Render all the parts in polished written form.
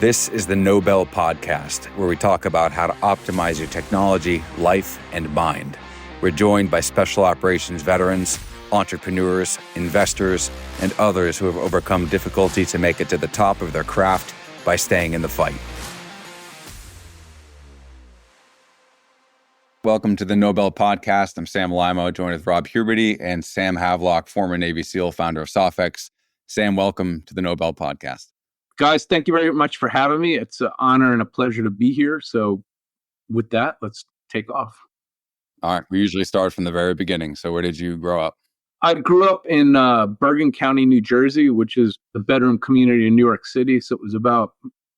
This is the Nobel Podcast, where we talk about how to optimize your technology, life, and mind. We're joined by special operations veterans, entrepreneurs, investors, and others who have overcome difficulty to make it to the top of their craft by staying in the fight. Welcome to the Nobel Podcast. I'm Sam Alaimo, joined with Rob Huberty and Sam Havelock, former Navy SEAL, founder of SOFX. Sam, welcome to the Nobel Podcast. Guys, thank you very much for having me. It's an honor and a pleasure to be here. So with that, let's take off. All right. We usually start from the very beginning. So where did you grow up? I grew up in Bergen County, New Jersey, which is the bedroom community in New York City. So it was about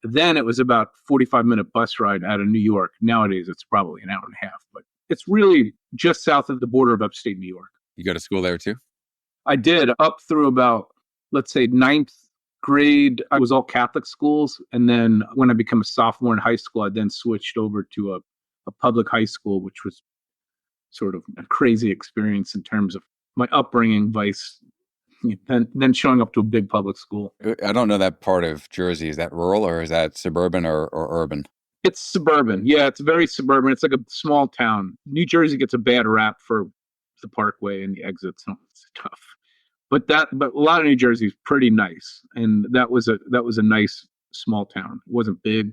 45-minute bus ride out of New York. Nowadays, it's probably an hour and a half, but it's really just south of the border of upstate New York. You go to school there too? I did, up through about, let's say, ninth grade. I was all Catholic schools. And then when I became a sophomore in high school, I then switched over to a public high school, which was sort of a crazy experience in terms of my upbringing, then showing up to a big public school. I don't know that part of Jersey. Is that rural or is that suburban or urban? It's suburban. Yeah, it's very suburban. It's like a small town. New Jersey gets a bad rap for the Parkway and the exits. So it's tough. But a lot of New Jersey is pretty nice, and that was a nice small town. It wasn't big,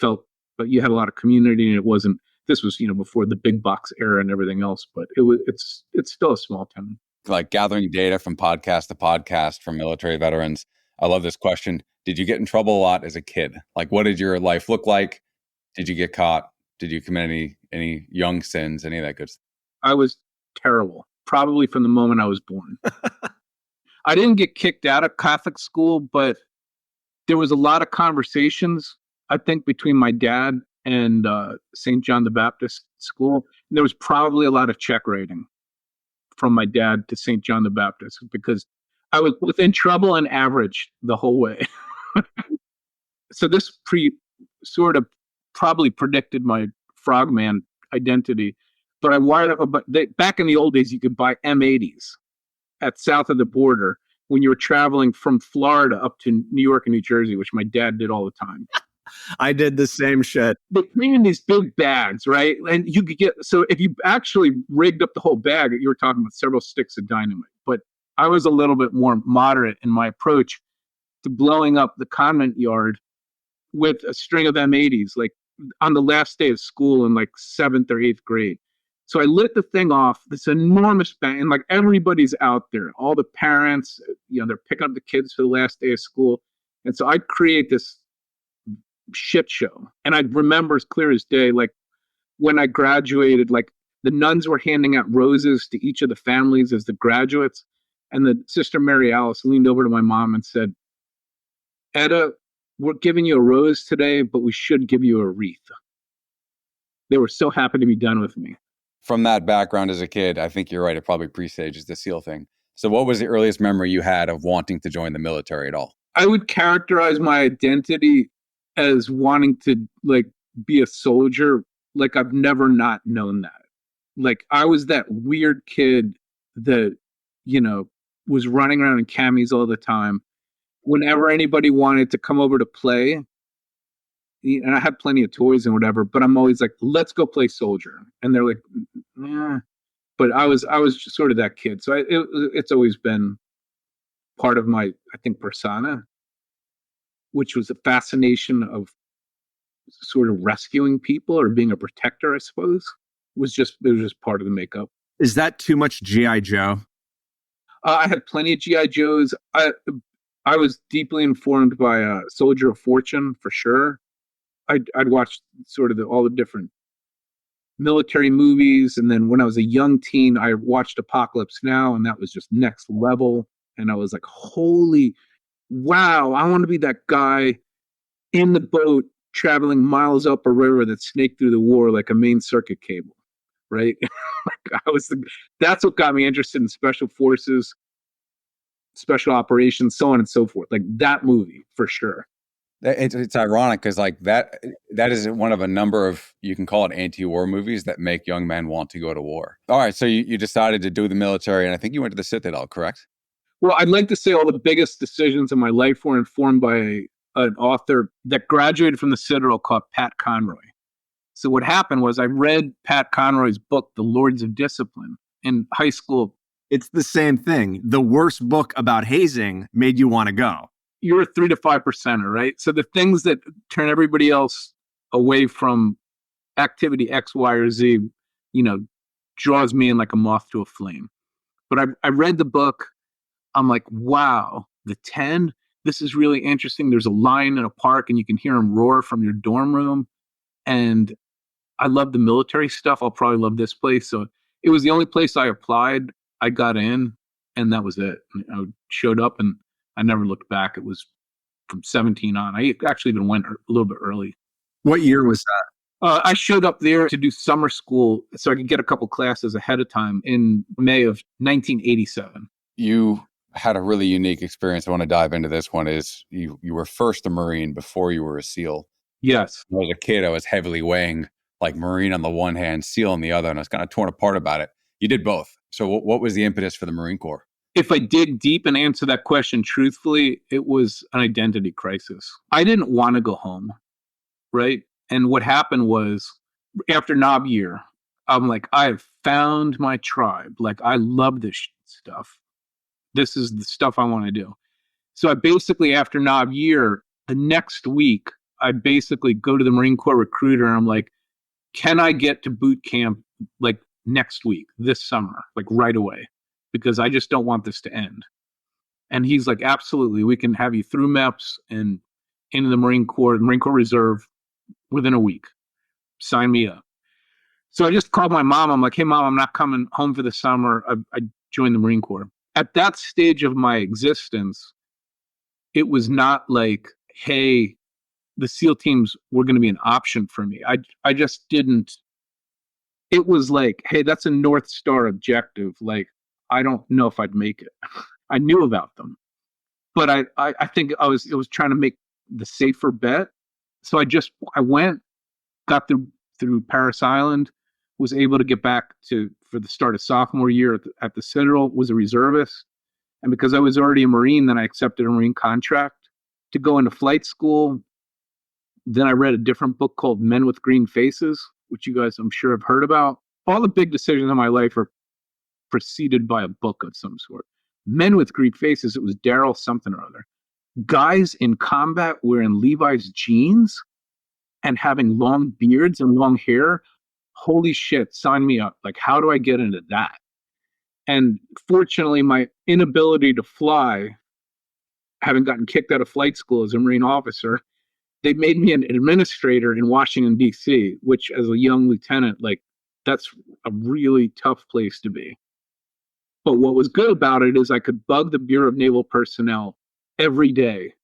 but you had a lot of community, and it wasn't. This was before the big box era and everything else, but it's still a small town. Like gathering data from podcast to podcast from military veterans. I love this question. Did you get in trouble a lot as a kid? Like, what did your life look like? Did you get caught? Did you commit any young sins? Any of that good stuff? I was terrible, probably from the moment I was born. I didn't get kicked out of Catholic school, but there was a lot of conversations, I think, between my dad and St. John the Baptist School. There was probably a lot of check writing from my dad to St. John the Baptist because I was within trouble and average the whole way. So this sort of probably predicted my frogman identity. But I wired up back in the old days, you could buy M80s at south of the border when you were traveling from Florida up to New York and New Jersey, which my dad did all the time. I did the same shit. They came in these big bags, right? And you could so if you actually rigged up the whole bag, you were talking about several sticks of dynamite. But I was a little bit more moderate in my approach to blowing up the convent yard with a string of M80s, like on the last day of school in like 7th or 8th grade. So I lit the thing off, this enormous bang, and like everybody's out there, all the parents, they're picking up the kids for the last day of school. And so I'd create this shit show. And I remember as clear as day, like when I graduated, like the nuns were handing out roses to each of the families as the graduates. And the Sister Mary Alice leaned over to my mom and said, "Etta, we're giving you a rose today, but we should give you a wreath." They were so happy to be done with me. From that background as a kid, I think you're right. It probably presages the SEAL thing. So what was the earliest memory you had of wanting to join the military at all? I would characterize my identity as wanting to be a soldier. Like I've never not known that. Like I was that weird kid that, was running around in camis all the time. Whenever anybody wanted to come over to play, and I had plenty of toys and whatever, but I'm always like, let's go play soldier. And they're like, yeah. But I was just sort of that kid. So it's always been part of my, I think, persona, which was a fascination of sort of rescuing people or being a protector, I suppose. It was just part of the makeup. Is that too much G.I. Joe? I had plenty of G.I. Joes. I was deeply informed by Soldier of Fortune, for sure. I'd watched sort of all the different military movies. And then when I was a young teen, I watched Apocalypse Now, and that was just next level. And I was like, holy, wow, I want to be that guy in the boat traveling miles up a river that snaked through the war like a main circuit cable, right? That's what got me interested in special forces, special operations, so on and so forth. Like that movie, for sure. It's ironic because like that is one of a number of, you can call it anti-war movies that make young men want to go to war. All right, so you decided to do the military, and I think you went to the Citadel, correct? Well, I'd like to say all the biggest decisions in my life were informed by an author that graduated from the Citadel called Pat Conroy. So what happened was I read Pat Conroy's book, The Lords of Discipline, in high school. It's the same thing. The worst book about hazing made you want to go. You're a 3 to 5%er, right? So the things that turn everybody else away from activity X, Y, or Z, draws me in like a moth to a flame. But I read the book. I'm like, wow, the 10, this is really interesting. There's a lion in a park and you can hear him roar from your dorm room. And I love the military stuff. I'll probably love this place. So it was the only place I applied. I got in, and that was it. I showed up, and I never looked back. It was from 17 on. I actually even went a little bit early. What year was that? I showed up there to do summer school so I could get a couple classes ahead of time in May of 1987. You had a really unique experience. I want to dive into this one. Is you were first a Marine before you were a SEAL. Yes. When I was a kid, I was heavily weighing like Marine on the one hand, SEAL on the other, and I was kind of torn apart about it. You did both. So what was the impetus for the Marine Corps? If I dig deep and answer that question truthfully, it was an identity crisis. I didn't want to go home, right? And what happened was after Knob Year, I'm like, I have found my tribe. Like, I love this stuff. This is the stuff I want to do. So I basically, after Knob Year, the next week, I basically go to the Marine Corps recruiter and I'm like, can I get to boot camp like next week, this summer, like right away? Because I just don't want this to end. And he's like, absolutely. We can have you through MEPS and into the Marine Corps Reserve within a week. Sign me up. So I just called my mom. I'm like, hey, Mom, I'm not coming home for the summer. I joined the Marine Corps. At that stage of my existence, it was not like, hey, the SEAL teams were going to be an option for me. I just didn't. It was like, hey, that's a North Star objective. Like, I don't know if I'd make it. I knew about them, but I think it was trying to make the safer bet. So I went, got through Parris Island, was able to get back for the start of sophomore year at the Citadel, was a reservist. And because I was already a Marine, then I accepted a Marine contract to go into flight school. Then I read a different book called Men with Green Faces, which you guys, I'm sure, have heard about. All the big decisions in my life are preceded by a book of some sort. Men with Green Faces, it was Daryl something or other. Guys in combat wearing Levi's jeans and having long beards and long hair. Holy shit, sign me up. Like, how do I get into that? And fortunately, my inability to fly, having gotten kicked out of flight school as a Marine officer, they made me an administrator in Washington, D.C., which as a young lieutenant, like, that's a really tough place to be. But what was good about it is I could bug the Bureau of Naval Personnel every day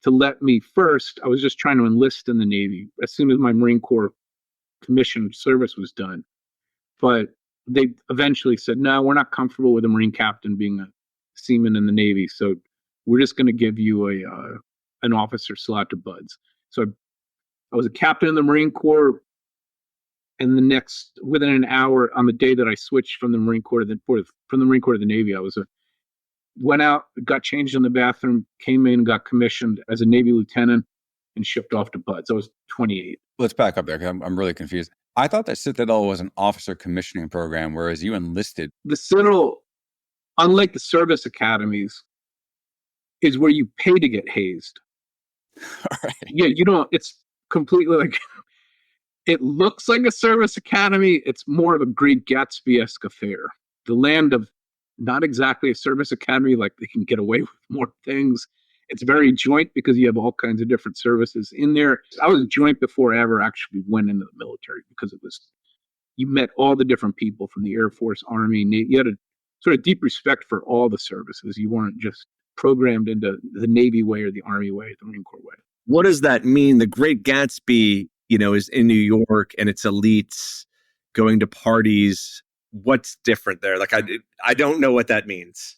to let me first. I was just trying to enlist in the Navy as soon as my Marine Corps commission service was done. But they eventually said, no, we're not comfortable with a Marine captain being a seaman in the Navy. So we're just going to give you an officer slot to buds. So I was a captain in the Marine Corps. And within an hour on the day that I switched from the Marine Corps to the Navy, went out, got changed in the bathroom, came in, got commissioned as a Navy lieutenant, and shipped off to buds. I was 28. Let's back up there because I'm really confused. I thought that Citadel was an officer commissioning program, whereas you enlisted. The Citadel, unlike the service academies, is where you pay to get hazed. All right. Yeah, you don't. It's completely like. It looks like a service academy. It's more of a Great Gatsby-esque affair. The land of not exactly a service academy, like they can get away with more things. It's very joint because you have all kinds of different services in there. I was joint before I ever actually went into the military because you met all the different people from the Air Force, Army, Navy. You had a sort of deep respect for all the services. You weren't just programmed into the Navy way or the Army way or the Marine Corps way. What does that mean? The Great Gatsby, is in New York and it's elites going to parties. What's different there? Like, I don't know what that means.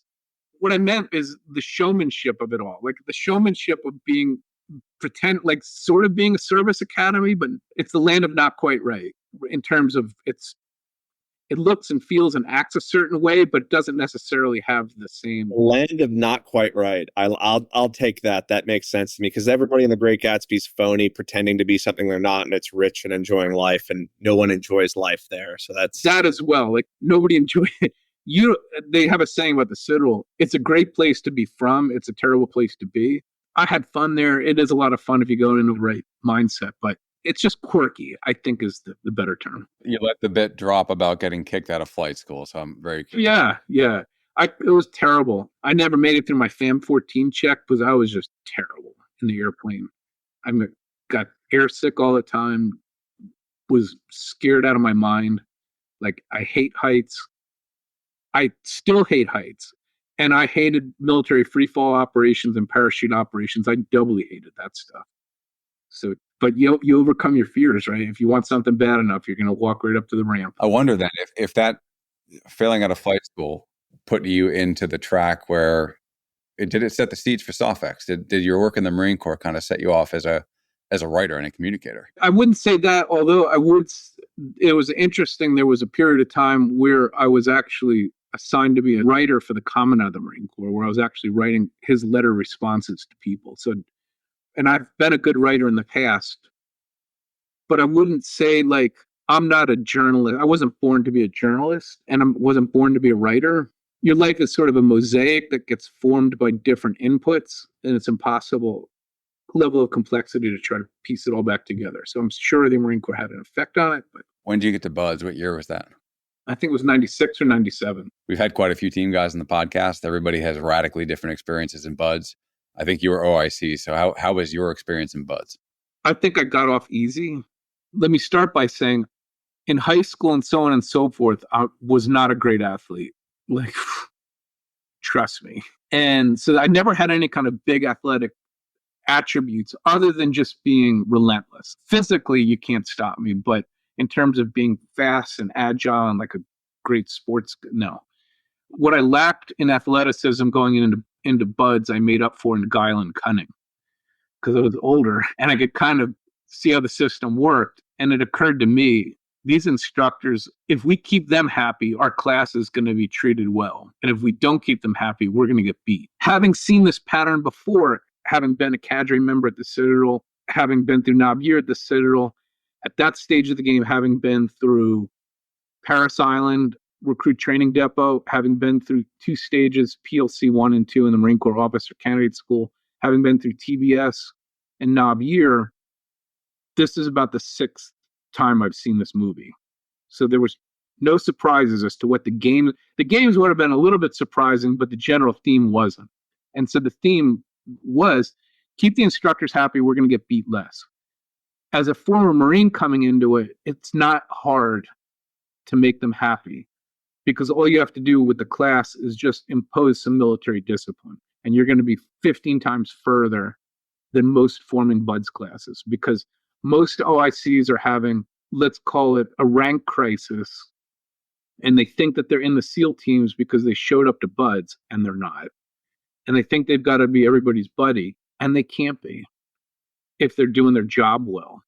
What I meant is the showmanship of it all. Like the showmanship of being sort of being a service academy, but it's the land of not quite right in terms of it looks and feels and acts a certain way, but it doesn't necessarily have the same. Land of not quite right. I'll take that. That makes sense to me because everybody in The Great Gatsby's phony, pretending to be something they're not, and it's rich and enjoying life, and no one enjoys life there. So that's that as well. Like nobody enjoys it. They have a saying about the Citadel. It's a great place to be from. It's a terrible place to be. I had fun there. It is a lot of fun if you go into the right mindset, but it's just quirky, I think is the better term. You let the bit drop about getting kicked out of flight school, so I'm very curious. Yeah. It was terrible. I never made it through my FAM 14 check because I was just terrible in the airplane. I got airsick all the time, was scared out of my mind. Like, I hate heights. I still hate heights. And I hated military free fall operations and parachute operations. I doubly hated that stuff. So, but you overcome your fears, right? If you want something bad enough, you're going to walk right up to the ramp. I wonder then if that failing out of flight school put you into the track where did it set the seeds for SOFX? Did your work in the Marine Corps kind of set you off as a writer and a communicator? I wouldn't say that, although it was interesting. There was a period of time where I was actually assigned to be a writer for the Commandant of the Marine Corps, where I was actually writing his letter responses to people. So, and I've been a good writer in the past, but I wouldn't say like I'm not a journalist. I wasn't born to be a journalist, and I wasn't born to be a writer. Your life is sort of a mosaic that gets formed by different inputs, and it's impossible level of complexity to try to piece it all back together. So I'm sure the Marine Corps had an effect on it. But when did you get to BUDS? What year was that? I think it was 96 or 97. We've had quite a few team guys in the podcast. Everybody has radically different experiences in BUDS. I think you were OIC. So how was your experience in BUDS? I think I got off easy. Let me start by saying in high school and so on and so forth, I was not a great athlete. Like, trust me. And so I never had any kind of big athletic attributes other than just being relentless. Physically, you can't stop me, but in terms of being fast and agile and like a great sports, no. What I lacked in athleticism going into BUDS, I made up for in guile and cunning because I was older and I could kind of see how the system worked. And it occurred to me, these instructors, if we keep them happy, our class is going to be treated well. And if we don't keep them happy, we're going to get beat. Having seen this pattern before, having been a cadre member at the Citadel, having been through Knob Year at the Citadel, at that stage of the game, having been through Paris Island Recruit Training Depot, having been through 2 stages, PLC 1 and 2 in the Marine Corps Officer Candidate School, having been through TBS and Knob Year, this is about the 6th time I've seen this movie. So there was no surprises as to what the games would have been a little bit surprising, but the general theme wasn't. And so the theme was keep the instructors happy, we're going to get beat less. As a former Marine coming into it, it's not hard to make them happy because all you have to do with the class is just impose some military discipline. And you're going to be 15 times further than most forming BUDS classes because most OICs are having, let's call it a rank crisis. And they think that they're in the SEAL teams because they showed up to BUDS and they're not. And they think they've got to be everybody's buddy, and they can't be if they're doing their job well.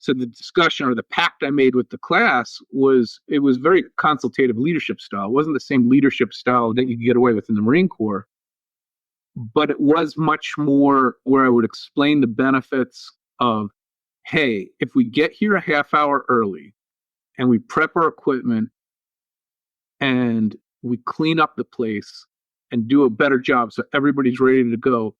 So the discussion or the pact I made with the class was very consultative leadership style. It wasn't the same leadership style that you could get away with in the Marine Corps, but it was much more where I would explain the benefits of, hey, if we get here a half hour early and we prep our equipment and we clean up the place and do a better job so everybody's ready to go,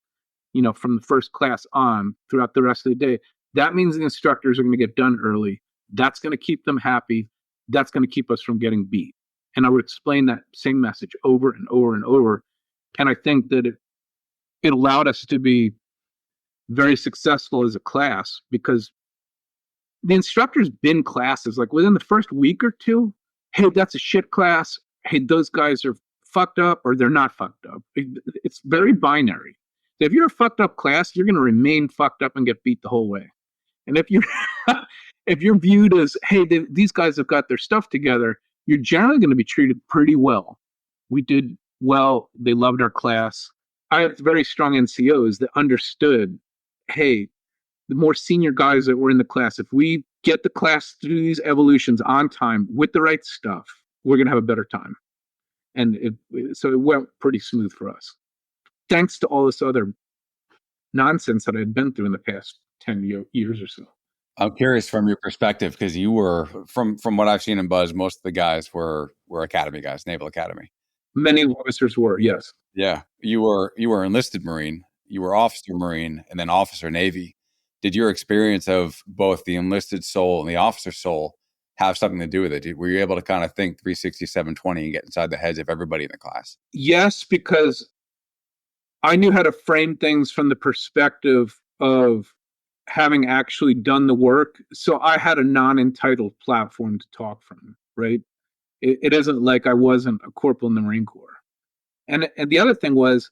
from the first class on throughout the rest of the day, that means the instructors are going to get done early. That's going to keep them happy. That's going to keep us from getting beat. And I would explain that same message over and over and over. And I think that it allowed us to be very successful as a class because the instructors bin classes like within the first week or two. Hey, that's a shit class. Hey, those guys are fucked up or they're not fucked up. It's very binary. So if you're a fucked up class, you're going to remain fucked up and get beat the whole way. And if you're viewed as, hey, these guys have got their stuff together, you're generally going to be treated pretty well. We did well. They loved our class. I have very strong NCOs that understood, hey, the more senior guys that were in the class, if we get the class through these evolutions on time with the right stuff, we're going to have a better time. And so it went pretty smooth for us, thanks to all this other nonsense that I had been through in the past 10 years or so. I'm curious from your perspective, because you were, from what I've seen in Buzz, most of the guys were Academy guys, Naval Academy. Many officers were, yes. Yeah. You were enlisted Marine, you were officer Marine, and then officer Navy. Did your experience of both the enlisted soul and the officer soul have something to do with it? Were you able to kind of think 360, 720 and get inside the heads of everybody in the class? Yes, because I knew how to frame things from the perspective of having actually done the work. So I had a non-entitled platform to talk from, right? It isn't like I wasn't a corporal in the Marine Corps. And the other thing was,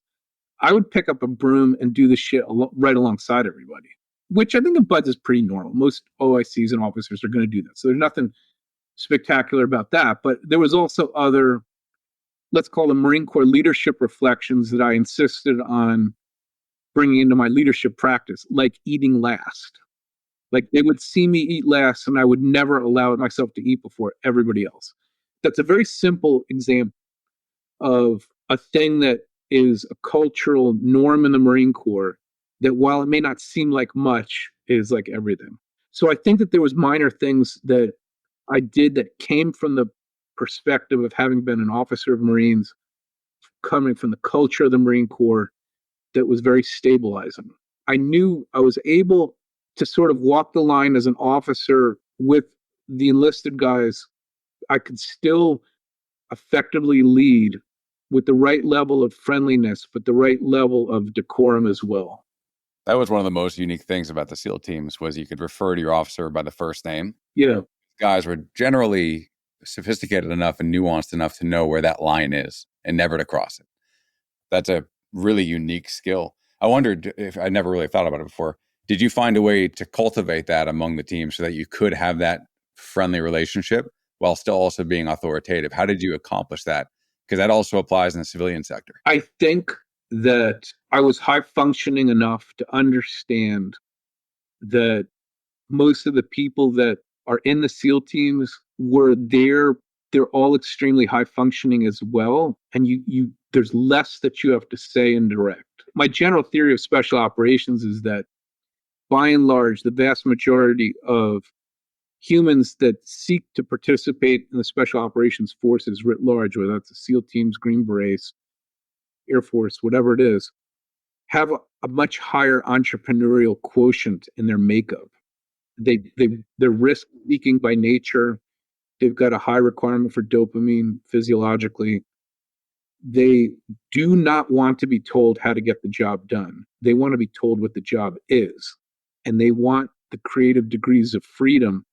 I would pick up a broom and do the shit right alongside everybody, which I think in BUD/S is pretty normal. Most OICs and officers are going to do that. So there's nothing spectacular about that. But there was also other, let's call them Marine Corps leadership reflections that I insisted on bringing into my leadership practice, like eating last. Like they would see me eat last and I would never allow myself to eat before everybody else. That's a very simple example of a thing that is a cultural norm in the Marine Corps that, while it may not seem like much, is like everything. So I think that there was minor things that I did that came from the perspective of having been an officer of Marines, coming from the culture of the Marine Corps, that was very stabilizing. I knew I was able to sort of walk the line as an officer with the enlisted guys. I could still effectively lead with the right level of friendliness, but the right level of decorum as well. That was one of the most unique things about the SEAL teams, was you could refer to your officer by the first name. Yeah. Guys were generally sophisticated enough and nuanced enough to know where that line is and never to cross it. That's a really unique skill. I wondered, if I never really thought about it before, did you find a way to cultivate that among the team so that you could have that friendly relationship while still also being authoritative? How did you accomplish that? Because that also applies in the civilian sector. I think that I was high functioning enough to understand that most of the people that are in the SEAL teams were there. They're all extremely high functioning as well. And there's less that you have to say and direct. My general theory of special operations is that, by and large, the vast majority of humans that seek to participate in the special operations forces writ large, whether that's the SEAL teams, Green Berets, Air Force, whatever it is, have a much higher entrepreneurial quotient in their makeup. They're risk-seeking by nature. They've got a high requirement for dopamine physiologically. They do not want to be told how to get the job done. They want to be told what the job is. And they want the creative degrees of freedom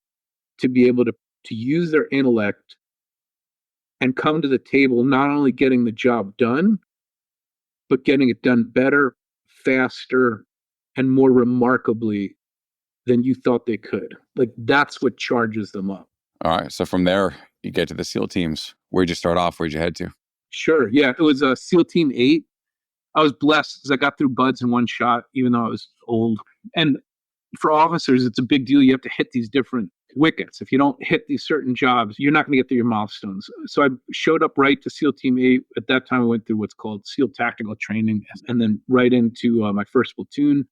to be able to use their intellect and come to the table not only getting the job done, but getting it done better, faster, and more remarkably than you thought they could. Like, that's what charges them up. All right. So from there, you get to the SEAL teams. Where'd you start off? Where'd you head to? Sure. Yeah. It was SEAL Team 8. I was blessed because I got through BUD/S in one shot, even though I was old. And for officers, it's a big deal. You have to hit these different wickets. If you don't hit these certain jobs, you're not going to get through your milestones. So I showed up right to SEAL Team 8. At that time, I went through what's called SEAL Tactical Training, and then right into my first platoon,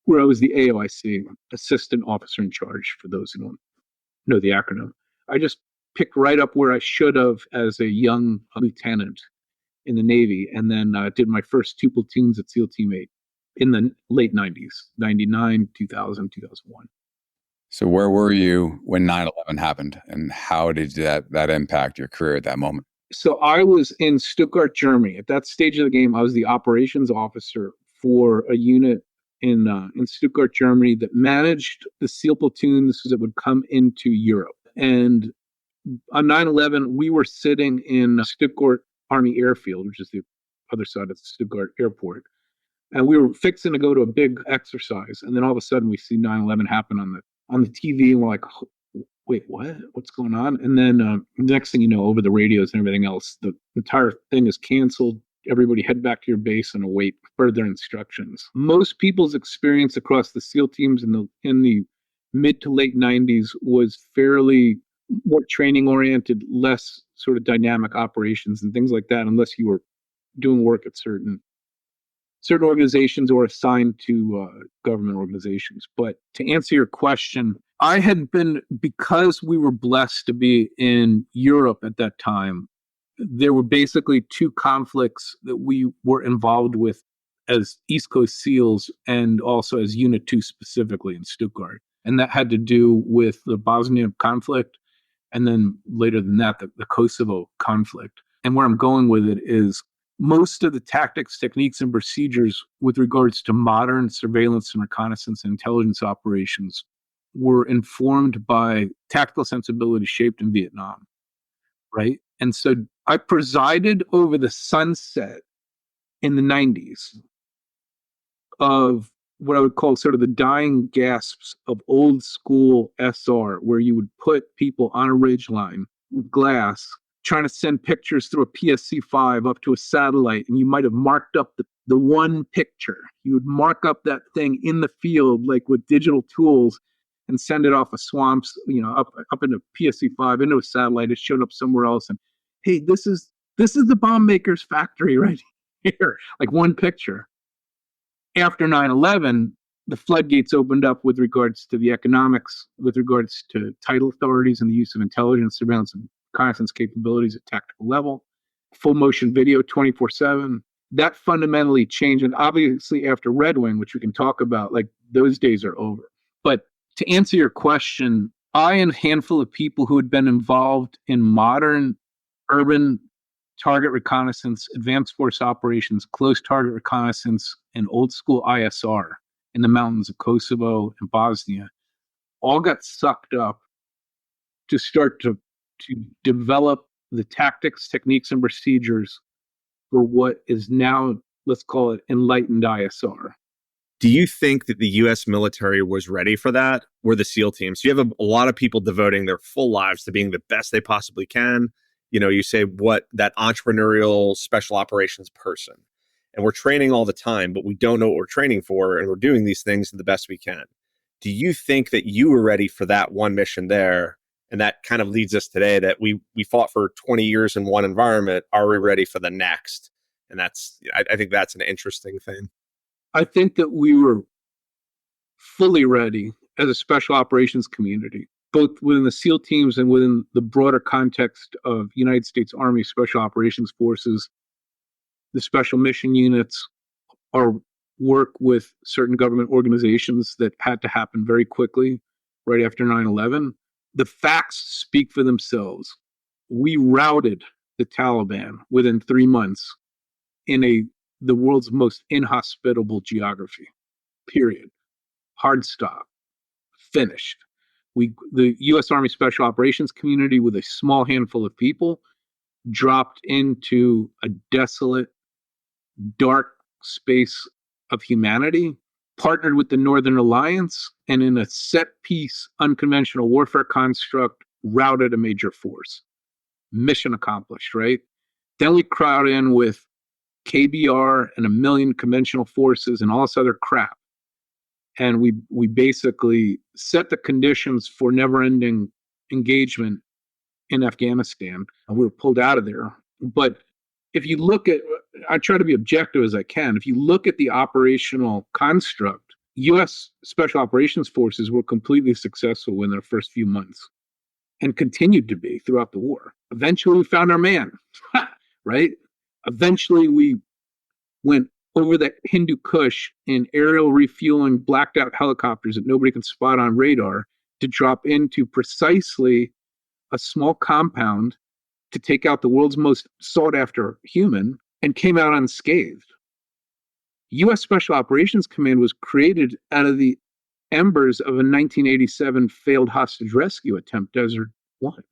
where I was the AOIC, Assistant Officer in Charge, for those who don't know the acronym. I just picked right up where I should have as a young lieutenant in the Navy, and then did my first 2 platoons at SEAL Team 8 in the late 90s, 99, 2000, 2001. So where were you when 9/11 happened, and how did that impact your career at that moment? So I was in Stuttgart, Germany. At that stage of the game, I was the operations officer for a unit in Stuttgart, Germany, that managed the SEAL platoons that would come into Europe. And on 9/11, we were sitting in Stuttgart Army Airfield, which is the other side of Stuttgart Airport. And we were fixing to go to a big exercise. And then all of a sudden we see 9/11 happen on the TV, and we're like, wait, what? What's going on? And then next thing you know, over the radios and everything else, the entire thing is canceled. Everybody head back to your base and await further instructions. Most people's experience across the SEAL teams in the mid to late 90s was fairly more training oriented, less sort of dynamic operations and things like that, unless you were doing work at certain organizations or assigned to government organizations. But to answer your question, I had been, because we were blessed to be in Europe at that time, there were basically two conflicts that we were involved with as East Coast SEALs and also as Unit 2 specifically in Stuttgart. And that had to do with the Bosnia conflict, and then later than that, the Kosovo conflict. And where I'm going with it is most of the tactics, techniques, and procedures with regards to modern surveillance and reconnaissance and intelligence operations were informed by tactical sensibility shaped in Vietnam, right? And so I presided over the sunset in the 90s of what I would call sort of the dying gasps of old school SR, where you would put people on a ridge line with glass, trying to send pictures through a PSC-5 up to a satellite, and you might have marked up the one picture. You would mark up that thing in the field, like with digital tools, and send it off of swamps, up into PSC-5, into a satellite. It showed up somewhere else, and hey, this is the bomb maker's factory right here, like one picture. After 9/11, the floodgates opened up with regards to the economics, with regards to title authorities and the use of intelligence, surveillance, and reconnaissance capabilities at tactical level, full motion video 24/7. That fundamentally changed. And obviously after Red Wing, which we can talk about, like those days are over. But to answer your question, I and a handful of people who had been involved in modern urban target reconnaissance, advanced force operations, close target reconnaissance, and old school ISR in the mountains of Kosovo and Bosnia all got sucked up to start to develop the tactics, techniques, and procedures for what is now, let's call it, enlightened ISR. Do you think that the U.S. military was ready for that? Were the SEAL teams? You have a lot of people devoting their full lives to being the best they possibly can. You say what that entrepreneurial special operations person, and we're training all the time, but we don't know what we're training for, and we're doing these things the best we can. Do you think that you were ready for that one mission there? And that kind of leads us today that we fought for 20 years in one environment. Are we ready for the next? And I think that's an interesting thing. I think that we were fully ready as a special operations community, both within the SEAL teams and within the broader context of United States Army Special Operations Forces, the special mission units, our work with certain government organizations that had to happen very quickly right after 9/11. The facts speak for themselves. We routed the Taliban within 3 months in the world's most inhospitable geography, period. Hard stop. Finished. The U.S. Army Special Operations community, with a small handful of people, dropped into a desolate, dark space of humanity, partnered with the Northern Alliance, and in a set-piece unconventional warfare construct, routed a major force. Mission accomplished, right? Then we crowd in with KBR and 1 million conventional forces and all this other crap. And we basically set the conditions for never-ending engagement in Afghanistan, and we were pulled out of there. But if you look at, I try to be objective as I can, if you look at the operational construct, U.S. Special Operations Forces were completely successful in their first few months and continued to be throughout the war. Eventually, we found our man, right? Eventually, we went over the Hindu Kush in aerial refueling blacked out helicopters that nobody can spot on radar to drop into precisely a small compound to take out the world's most sought after human, and came out unscathed. U.S. Special Operations Command was created out of the embers of a 1987 failed hostage rescue attempt, Desert One.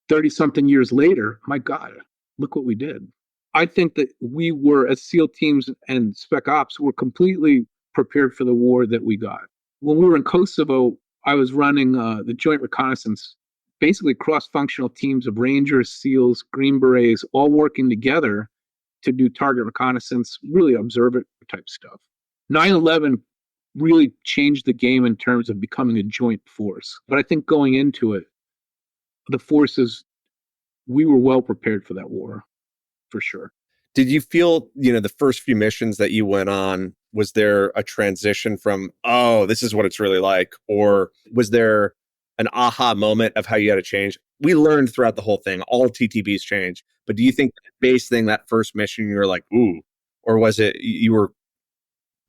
30-something years later, my God, look what we did. I think that we were, as SEAL teams and Spec Ops, were completely prepared for the war that we got. When we were in Kosovo, I was running the Joint Reconnaissance, basically cross-functional teams of Rangers, SEALs, Green Berets, all working together to do target reconnaissance, really observer type stuff. 9/11 really changed the game in terms of becoming a joint force. But I think going into it, the forces, we were well prepared for that war, for sure. Did you feel, the first few missions that you went on, was there a transition from, oh, this is what it's really like? Or was there an aha moment of how you had to change? We learned throughout the whole thing, all TTBs change. But do you think the base thing, that first mission, you were like, ooh, or was it you were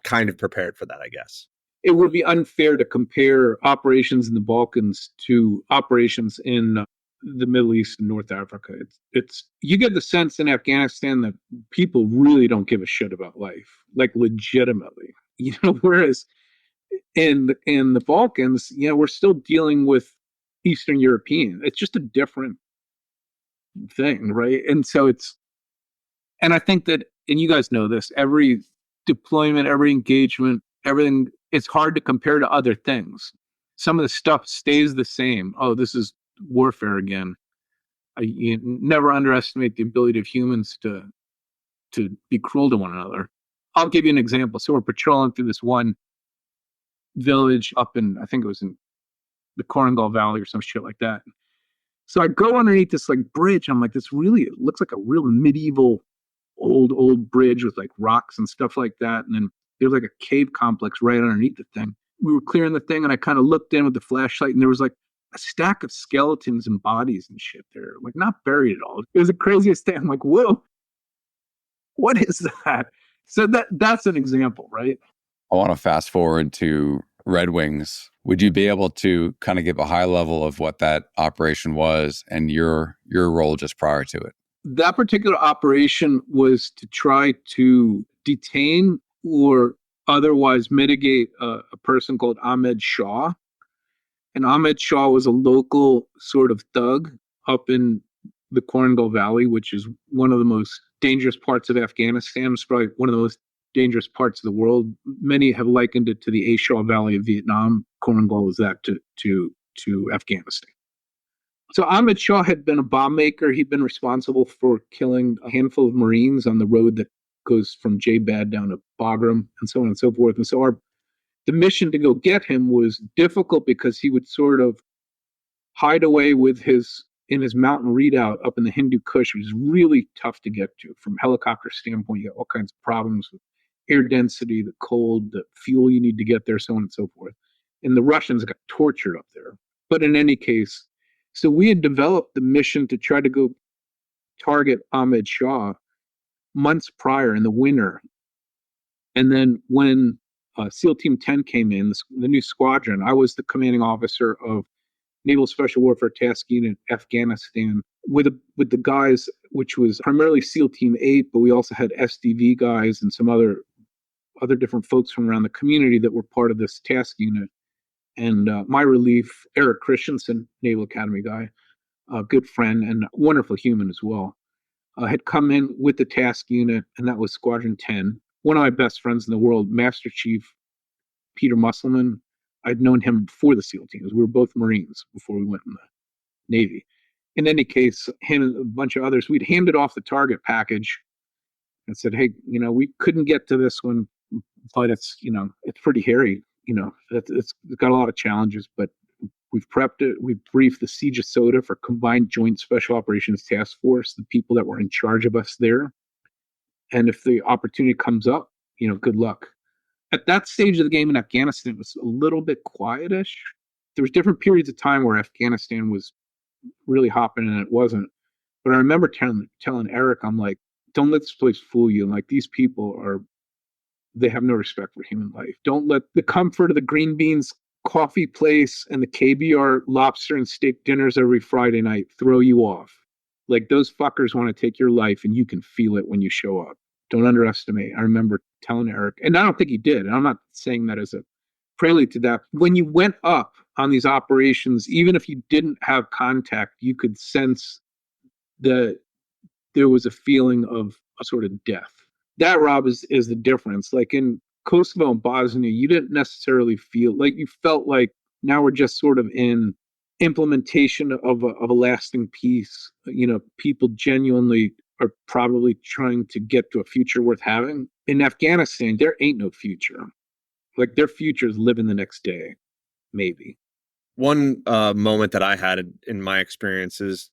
kind of prepared for that, I guess? It would be unfair to compare operations in the Balkans to operations in the Middle East and North Africa. It's you get the sense in Afghanistan that people really don't give a shit about life, like legitimately. Whereas in the Balkans, we're still dealing with Eastern European. It's just a different thing, right? And I think that, and you guys know this, every deployment, every engagement, everything, it's hard to compare to other things. Some of the stuff stays the same. Oh, this is warfare again. You never underestimate the ability of humans to be cruel to one another. I'll give you an example. So we're patrolling through this one village up in, I think it was in the Korangal Valley or some shit like that. So I go underneath this like bridge. I'm like, it looks like a real medieval old bridge with like rocks and stuff like that. And then there's like a cave complex right underneath the thing. We were clearing the thing, and I kind of looked in with the flashlight, and there was like a stack of skeletons and bodies and shit there, like not buried at all. It was the craziest thing. I'm like, whoa, what is that? So that's an example, right? I want to fast forward to Red Wings. Would you be able to kind of give a high level of what that operation was and your role just prior to it? That particular operation was to try to detain or otherwise mitigate a person called Ahmed Shah. And Ahmed Shah was a local sort of thug up in the Korangal Valley, which is one of the most dangerous parts of Afghanistan. It's probably one of the most dangerous parts of the world. Many have likened it to the Shaw Valley of Vietnam. Korangal is that to Afghanistan. So Ahmed Shah had been a bomb maker. He'd been responsible for killing a handful of Marines on the road that goes from J-Bad down to Bagram and so on and so forth. And so the mission to go get him was difficult because he would sort of hide away in his mountain redoubt up in the Hindu Kush, which is really tough to get to. From a helicopter standpoint, you have all kinds of problems with air density, the cold, the fuel you need to get there, so on and so forth. And the Russians got tortured up there. But in any case, so we had developed the mission to try to go target Ahmed Shah months prior in the winter. And then when SEAL Team 10 came in, the new squadron, I was the commanding officer of Naval Special Warfare Task Unit Afghanistan with the guys, which was primarily SEAL Team 8, but we also had SDV guys and some other different folks from around the community that were part of this task unit. And my relief, Eric Christensen, Naval Academy guy, a good friend and wonderful human as well, had come in with the task unit, and that was Squadron 10. One of my best friends in the world, Master Chief Peter Musselman. I'd known him before the SEAL teams. We were both Marines before we went in the Navy. In any case, him and a bunch of others, we'd handed off the target package and said, hey, we couldn't get to this one, but it's pretty hairy. It's got a lot of challenges, but we've prepped it. We've briefed the Siege of Soda for Combined Joint Special Operations Task Force, the people that were in charge of us there. And if the opportunity comes up, good luck. At that stage of the game in Afghanistan, it was a little bit quietish. There was different periods of time where Afghanistan was really hopping and it wasn't. But I remember telling Eric, I'm like, don't let this place fool you. Like, these people they have no respect for human life. Don't let the comfort of the green beans coffee place and the KBR lobster and steak dinners every Friday night throw you off. Like, those fuckers want to take your life, and you can feel it when you show up. Don't underestimate. I remember telling Eric, and I don't think he did, and I'm not saying that as a prelude to that. When you went up on these operations, even if you didn't have contact, you could sense that there was a feeling of a sort of death. That, Rob, is the difference. Like in Kosovo and Bosnia, you didn't necessarily feel like, you felt like now we're just sort of in implementation of a lasting peace. People genuinely are probably trying to get to a future worth having. In Afghanistan, there ain't no future. Like, their future is living the next day, maybe. One moment that I had in my experience is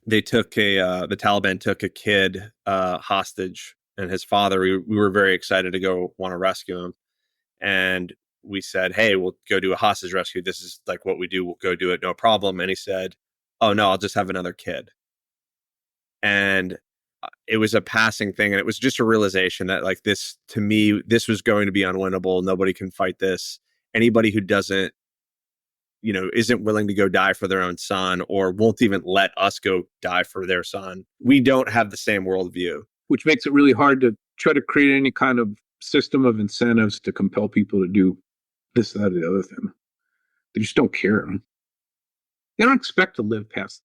the Taliban took a kid hostage, and his father, we were very excited to go want to rescue him. And we said, hey, we'll go do a hostage rescue. This is like what we do. We'll go do it. No problem. And he said, oh no, I'll just have another kid. And it was a passing thing. And it was just a realization that like this, to me, this was going to be unwinnable. Nobody can fight this. Anybody who doesn't, isn't willing to go die for their own son or won't even let us go die for their son. We don't have the same worldview. Which makes it really hard to try to create any kind of system of incentives to compel people to do this, that, or the other thing. They just don't care. They don't expect to live past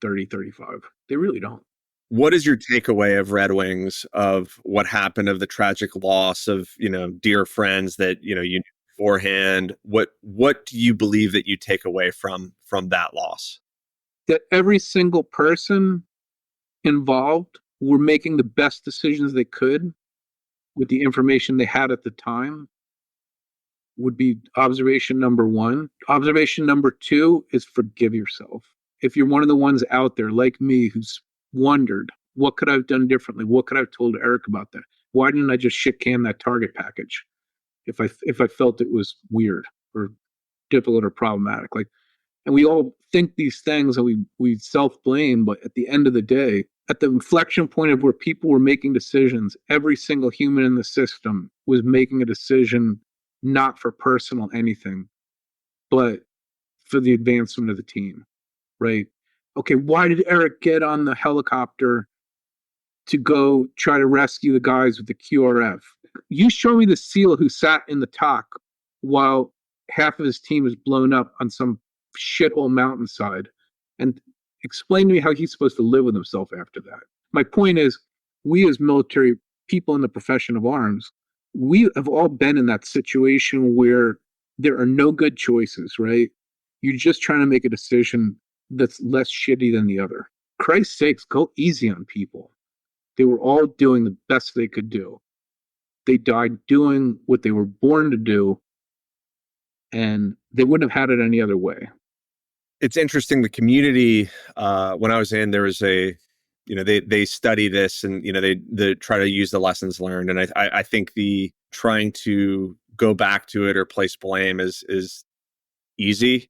30, 35. They really don't. What is your takeaway of Red Wings, of what happened, of the tragic loss of, dear friends that, you knew beforehand? What do you believe that you take away from that loss? That every single person involved were making the best decisions they could with the information they had at the time, would be observation number one. Observation number two is forgive yourself. If you're one of the ones out there like me who's wondered, what could I have done differently? What could I have told Eric about that? Why didn't I just shit can that target package if I felt it was weird or difficult or problematic? And we all think these things and we self-blame, but at the end of the day, at the inflection point of where people were making decisions, every single human in the system was making a decision not for personal anything, but for the advancement of the team, right? Okay, why did Eric get on the helicopter to go try to rescue the guys with the QRF? You show me the SEAL who sat in the TOC while half of his team is blown up on some shithole mountainside, and explain to me how he's supposed to live with himself after that. My point is, we as military people in the profession of arms, we have all been in that situation where there are no good choices, right? You're just trying to make a decision that's less shitty than the other. Christ's sakes, go easy on people. They were all doing the best they could do. They died doing what they were born to do, and they wouldn't have had it any other way. It's interesting. The community, when I was in, there was they study this and, they try to use the lessons learned. And I think the trying to go back to it or place blame is easy.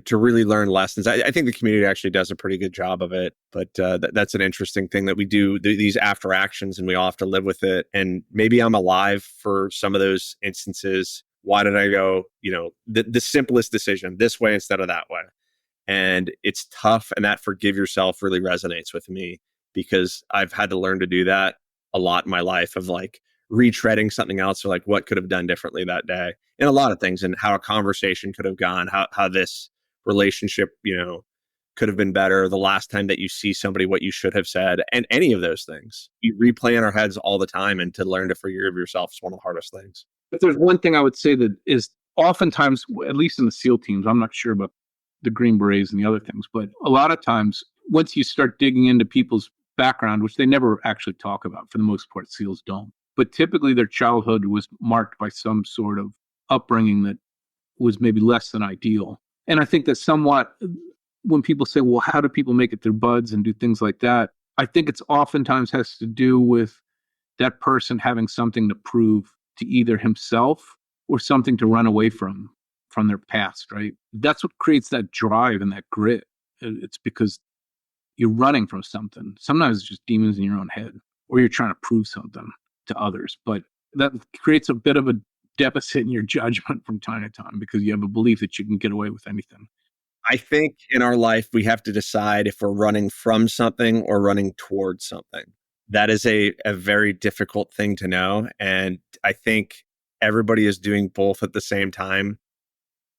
To really learn lessons, I think the community actually does a pretty good job of it. But that's an interesting thing that we do, these after actions, and we all have to live with it. And maybe I'm alive for some of those instances. Why did I go, the simplest decision this way instead of that way? And it's tough. And that forgive yourself really resonates with me, because I've had to learn to do that a lot in my life, of like retreading something else, or like what could have done differently that day, and a lot of things, and how a conversation could have gone, how this relationship, could have been better, the last time that you see somebody, what you should have said, and any of those things. You replay in our heads all the time, and to learn to forgive yourself is one of the hardest things. But there's one thing I would say that is oftentimes, at least in the SEAL teams, I'm not sure about the Green Berets and the other things, but a lot of times, once you start digging into people's background, which they never actually talk about, for the most part, SEALs don't, but typically their childhood was marked by some sort of upbringing that was maybe less than ideal. And I think that somewhat, when people say, well, how do people make it through BUDS and do things like that? I think it's oftentimes has to do with that person having something to prove to either himself or something to run away from their past, right? That's what creates that drive and that grit. It's because you're running from something. Sometimes it's just demons in your own head, or you're trying to prove something to others. But that creates a bit of a deficit in your judgment from time to time, because you have a belief that you can get away with anything. I think in our life, we have to decide if we're running from something or running towards something. That is a very difficult thing to know. And I think everybody is doing both at the same time.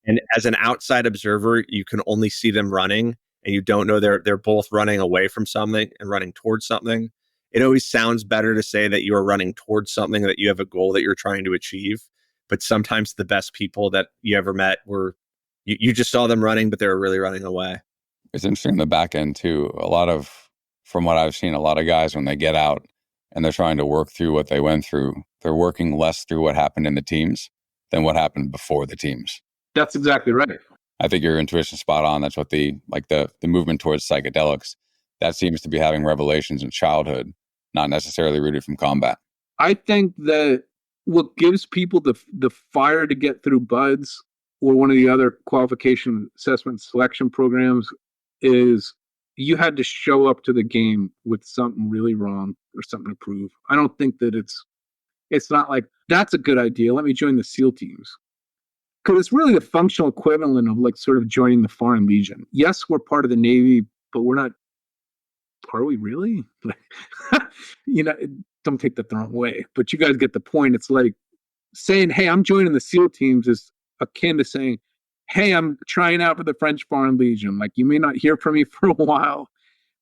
And as an outside observer, you can only see them running, and you don't know they're both running away from something and running towards something. It always sounds better to say that you are running towards something, that you have a goal that you're trying to achieve. But sometimes the best people that you ever met were, you just saw them running, but they were really running away. It's interesting in the back end too. From what I've seen, a lot of guys, when they get out and they're trying to work through what they went through, they're working less through what happened in the teams than what happened before the teams. That's exactly right. I think your intuition's spot on. That's what the movement towards psychedelics, that seems to be having revelations in childhood, not necessarily rooted from combat. I think that what gives people the fire to get through BUDS or one of the other qualification assessment selection programs is you had to show up to the game with something really wrong or something to prove. I don't think that it's not like, that's a good idea, let me join the SEAL teams. Because it's really the functional equivalent of like sort of joining the Foreign Legion. Yes, we're part of the Navy, but we're not, are we really? Don't take that the wrong way, but you guys get the point. It's like saying, hey, I'm joining the SEAL teams is akin to saying, hey, I'm trying out for the French Foreign Legion. Like, you may not hear from me for a while.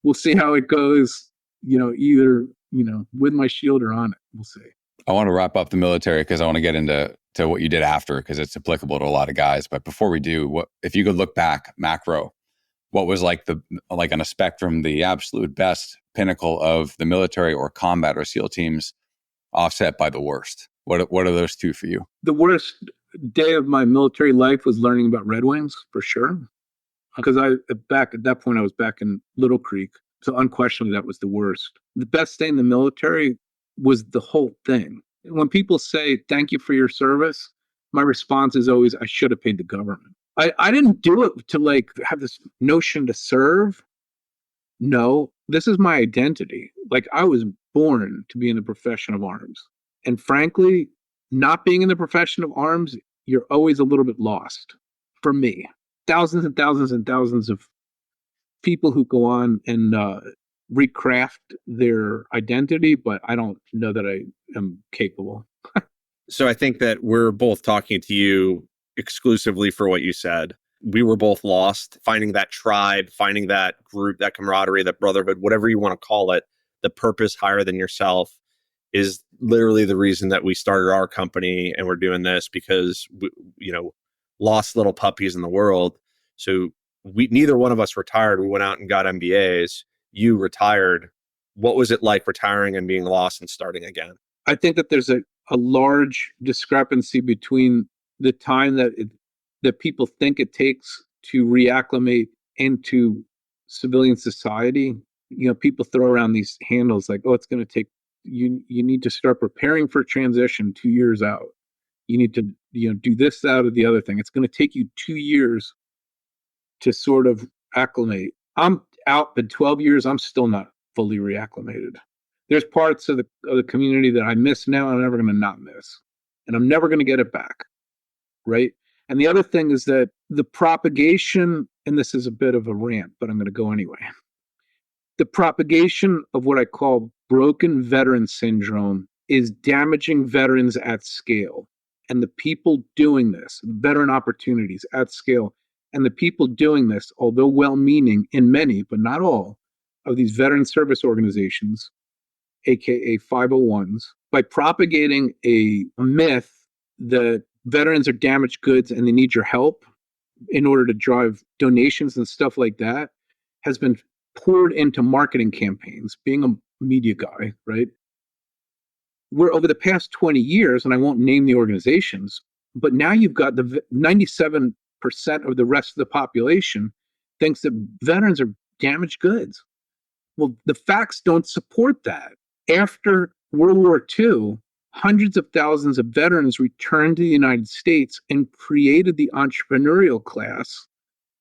We'll see how it goes, either, with my shield or on it. We'll see. I want to wrap up the military because I want to get into what you did after, because it's applicable to a lot of guys. But before we do, what if you could look back macro, what was like on a spectrum, the absolute best pinnacle of the military or combat or SEAL teams offset by the worst? What are those two for you? The worst day of my military life was learning about Red Wings, for sure. Because back at that point, I was back in Little Creek. So unquestionably, that was the worst. The best day in the military was the whole thing. When people say, thank you for your service, my response is always, I should have paid the government. I didn't do it to like have this notion to serve. No, this is my identity. Like, I was born to be in the profession of arms. And frankly, not being in the profession of arms, you're always a little bit lost. For me, thousands and thousands and thousands of people who go on and recraft their identity, but I don't know that I am capable. So I think that we're both talking to you exclusively for what you said. We were both lost, finding that tribe, finding that group, that camaraderie, that brotherhood, whatever you want to call it, the purpose higher than yourself is literally the reason that we started our company and we're doing this, because we, lost little puppies in the world. So neither one of us retired. We went out and got MBAs. You retired. What was it like retiring and being lost and starting again? I think that there's a large discrepancy between the time that people think it takes to reacclimate into civilian society. People throw around these handles like, oh, it's going to take, you need to start preparing for transition 2 years out. You need to, do this, that, or the other thing. It's going to take you 2 years to sort of acclimate. I'm out, but 12 years, I'm still not fully reacclimated. There's parts of the community that I miss now, and I'm never going to not miss. And I'm never going to get it back, right? And the other thing is that the propagation, and this is a bit of a rant, but I'm going to go anyway. The propagation of what I call broken veteran syndrome is damaging veterans at scale. And the people doing this, veteran opportunities at scale, and the people doing this, although well-meaning in many, but not all, of these veteran service organizations, aka 501s, by propagating a myth that veterans are damaged goods and they need your help in order to drive donations and stuff like that, has been poured into marketing campaigns. Being a media guy, right? We're over the past 20 years, and I won't name the organizations, but now you've got the 97% of the rest of the population thinks that veterans are damaged goods. Well, the facts don't support that. After World War II, hundreds of thousands of veterans returned to the United States and created the entrepreneurial class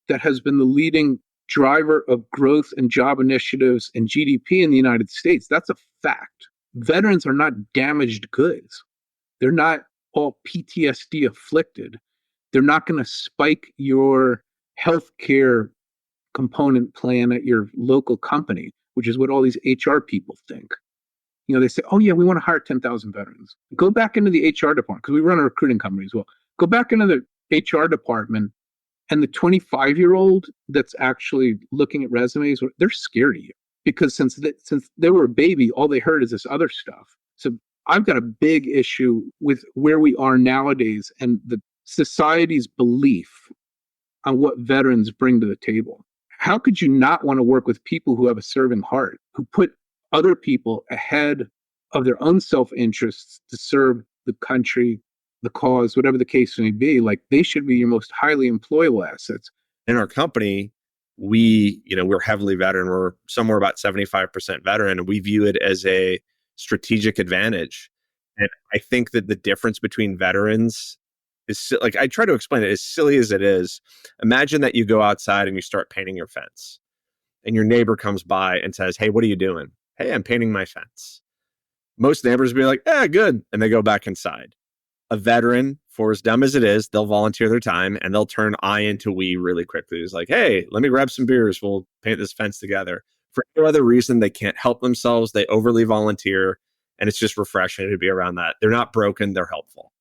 that has been the leading driver of growth and job initiatives and GDP in the United States. That's a fact. Veterans are not damaged goods. They're not all PTSD afflicted. They're not going to spike your healthcare component plan at your local company, which is what all these HR people think. They say, oh yeah, we want to hire 10,000 veterans. Go back into the HR department, because we run a recruiting company as well. Go back into the HR department, and the 25-year-old that's actually looking at resumes, they're scared of you. Because since they were a baby, all they heard is this other stuff. So I've got a big issue with where we are nowadays and the society's belief on what veterans bring to the table. How could you not want to work with people who have a serving heart, who put other people ahead of their own self-interests to serve the country the cause, whatever the case may be, like they should be your most highly employable assets. In our company, we're heavily veteran. We're somewhere about 75% veteran, and we view it as a strategic advantage. And I think that the difference between veterans is like, I try to explain it as silly as it is. Imagine that you go outside and you start painting your fence, and your neighbor comes by and says, "Hey, what are you doing?" "Hey, I'm painting my fence." Most neighbors will be like, "Yeah, good." And they go back inside. A veteran, for as dumb as it is, they'll volunteer their time and they'll turn I into we really quickly. It's like, "Hey, let me grab some beers. We'll paint this fence together." For no other reason, they can't help themselves. They overly volunteer. And it's just refreshing to be around that. They're not broken, they're helpful.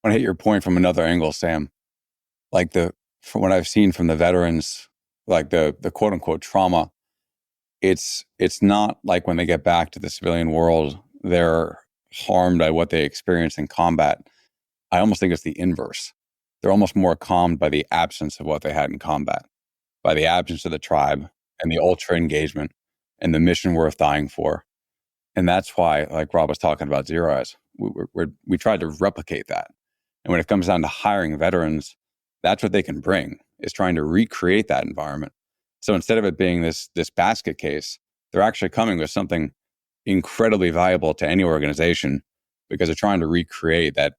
I want to hit your point from another angle, Sam. Like from what I've seen from the veterans, like the quote unquote trauma, it's not like when they get back to the civilian world, they're harmed by what they experience in combat. I almost think it's the inverse. They're almost more calmed by the absence of what they had in combat, by the absence of the tribe and the ultra engagement and the mission worth dying for. And that's why, like Rob was talking about Zero Eyes, we tried to replicate that. And when it comes down to hiring veterans, that's what they can bring, is trying to recreate that environment. So instead of it being this basket case, they're actually coming with something incredibly valuable to any organization because they're trying to recreate that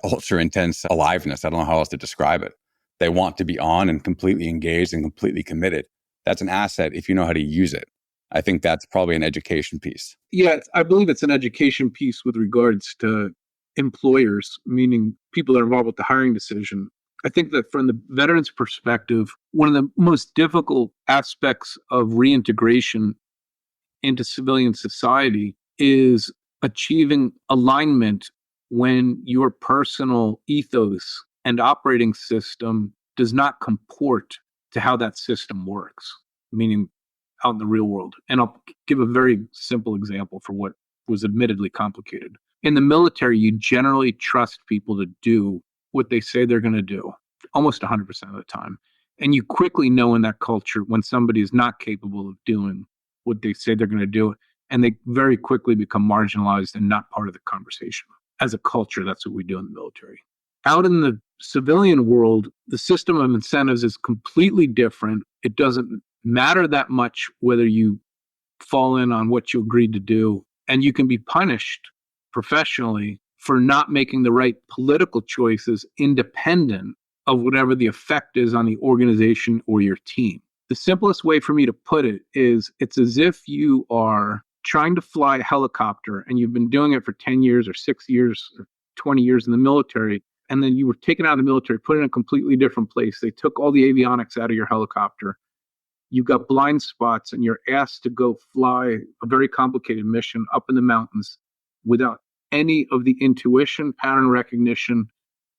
ultra intense aliveness. I don't know how else to describe it. They want to be on and completely engaged and completely committed. That's an asset if you know how to use it. I think that's probably an education piece. Yeah, I believe it's an education piece with regards to employers, meaning people that are involved with the hiring decision. I think that from the veterans' perspective, one of the most difficult aspects of reintegration into civilian society is achieving alignment when your personal ethos and operating system does not comport to how that system works, meaning out in the real world. And I'll give a very simple example for what was admittedly complicated. In the military, you generally trust people to do what they say they're going to do, almost 100% of the time. And you quickly know in that culture when somebody is not capable of doing what they say they're going to do, and they very quickly become marginalized and not part of the conversation. As a culture, that's what we do in the military. Out in the civilian world, the system of incentives is completely different. It doesn't matter that much whether you fall in on what you agreed to do, and you can be punished professionally for not making the right political choices independent of whatever the effect is on the organization or your team. The simplest way for me to put it is it's as if you are trying to fly a helicopter and you've been doing it for 10 years or 6 years or 20 years in the military, and then you were taken out of the military, put in a completely different place. They took all the avionics out of your helicopter. You've got blind spots and you're asked to go fly a very complicated mission up in the mountains without any of the intuition, pattern recognition,